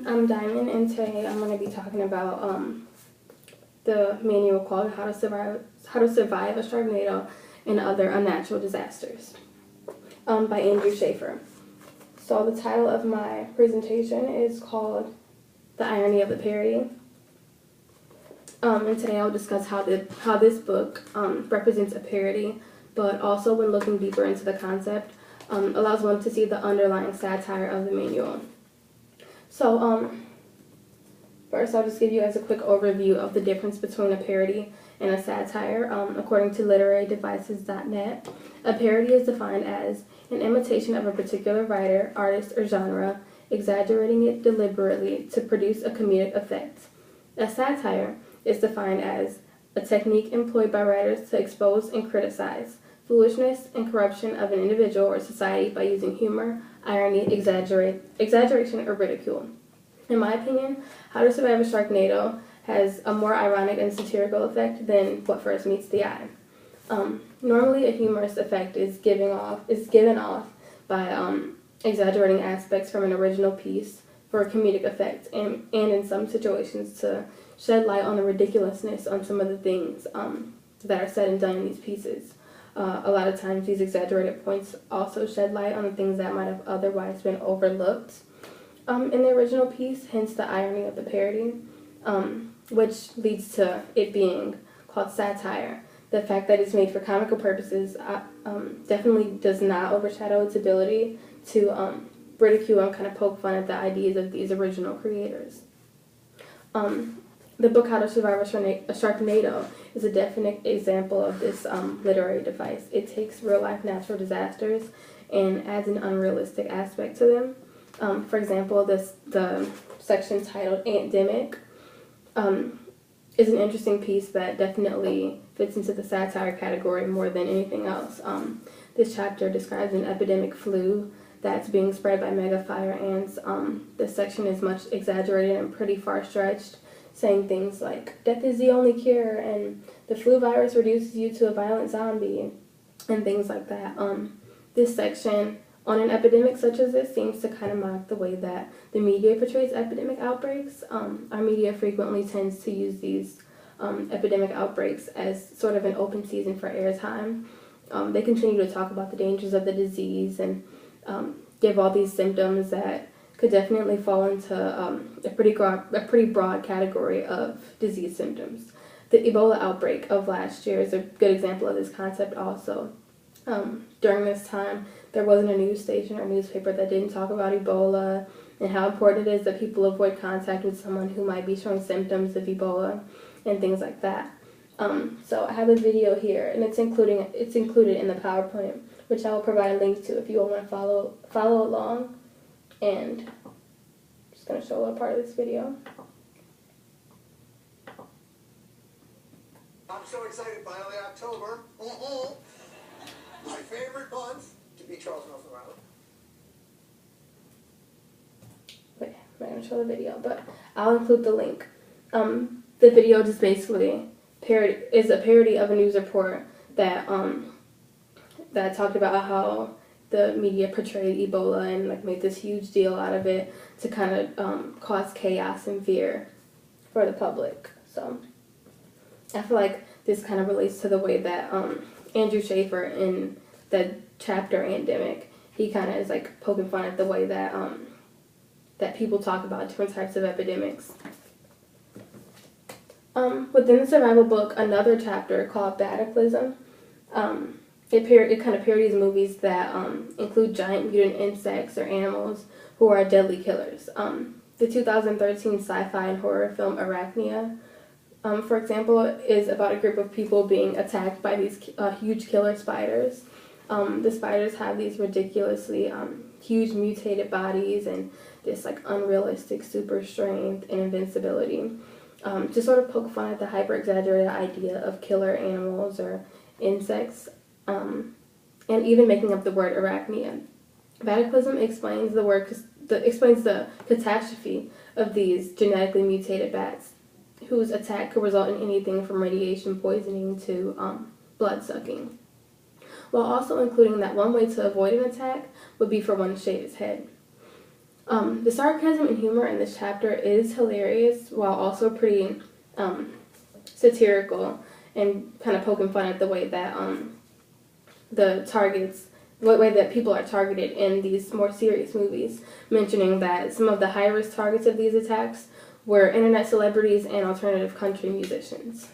I'm Diamond, and today I'm going to be talking about the manual called How to Survive a Sharknado and Other Unnatural Disasters by Andrew Schaefer. So the title of my presentation is called The Irony of the Parody. And today I'll discuss how this book represents a parody, but also when looking deeper into the concept, allows one to see the underlying satire of the manual. So, first I'll just give you guys a quick overview of the difference between a parody and a satire. According to literarydevices.net, a parody is defined as an imitation of a particular writer, artist, or genre, exaggerating it deliberately to produce a comedic effect. A satire is defined as a technique employed by writers to expose and criticize foolishness and corruption of an individual or society by using humor, irony, exaggeration, or ridicule. In my opinion, How to Survive a Sharknado has a more ironic and satirical effect than what first meets the eye. Normally, a humorous effect is given off by exaggerating aspects from an original piece for a comedic effect, and in some situations to shed light on the ridiculousness on some of the things that are said and done in these pieces. A lot of times these exaggerated points also shed light on the things that might have otherwise been overlooked in the original piece, hence the irony of the parody, which leads to it being called satire. The fact that it's made for comical purposes definitely does not overshadow its ability to ridicule and kind of poke fun at the ideas of these original creators. The book How to Survive a Sharknado is a definite example of this literary device. It takes real-life natural disasters and adds an unrealistic aspect to them. For example, the section titled Antdemic is an interesting piece that definitely fits into the satire category more than anything else. This chapter describes an epidemic flu that's being spread by mega fire ants. This section is much exaggerated and pretty far-stretched, saying things like, death is the only cure, and the flu virus reduces you to a violent zombie, and things like that. This section on an epidemic such as this seems to kind of mock the way that the media portrays epidemic outbreaks. Our media frequently tends to use these epidemic outbreaks as sort of an open season for airtime. They continue to talk about the dangers of the disease and give all these symptoms that could definitely fall into a pretty broad category of disease symptoms. The Ebola outbreak of last year is a good example of this concept also. During this time, there wasn't a news station or newspaper that didn't talk about Ebola and how important it is that people avoid contact with someone who might be showing symptoms of Ebola and things like that. So I have a video here, and it's included in the PowerPoint, which I will provide a link to if you all want to follow along. And I'm just going to show a little part of this video. I'm so excited, finally October. My favorite month to be Charles Nelson Riley. Wait, I'm not going to show the video, but I'll include the link. The video just basically is a parody of a news report that talked about how the media portrayed Ebola and like made this huge deal out of it to kind of cause chaos and fear for the public. So I feel like this kind of relates to the way that Andrew Schaefer in the chapter Antdemic, he kind of is like poking fun at the way that that people talk about different types of epidemics. Within the survival book, another chapter called Cataclysm, it kind of parodies movies that include giant mutant insects or animals who are deadly killers. The 2013 sci-fi and horror film Arachnia, for example, is about a group of people being attacked by these huge killer spiders. The spiders have these ridiculously huge mutated bodies and this like unrealistic super strength and invincibility. To sort of poke fun at the hyper-exaggerated idea of killer animals or insects, and even making up the word arachnia. Cataclysm explains the catastrophe of these genetically mutated bats, whose attack could result in anything from radiation poisoning to blood sucking, while also including that one way to avoid an attack would be for one to shave his head. The sarcasm and humor in this chapter is hilarious while also pretty satirical and kind of poking fun at the way that the way that people are targeted in these more serious movies, mentioning that some of the high-risk targets of these attacks were internet celebrities and alternative country musicians.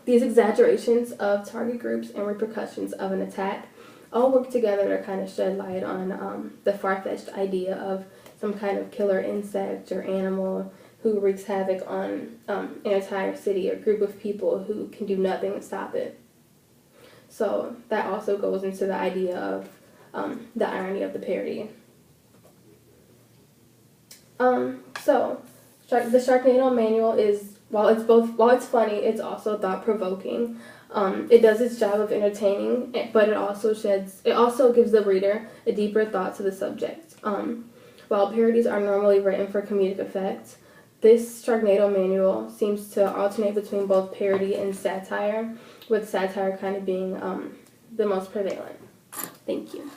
These exaggerations of target groups and repercussions of an attack all work together to kind of shed light on the far-fetched idea of some kind of killer insect or animal who wreaks havoc on an entire city or group of people who can do nothing to stop it. So that also goes into the idea of the irony of the parody. So the Sharknado manual is, while it's funny, it's also thought-provoking. It does its job of entertaining, but it also gives the reader a deeper thought to the subject. While parodies are normally written for comedic effect, this Sharknado manual seems to alternate between both parody and satire, with satire kind of being the most prevalent. Thank you.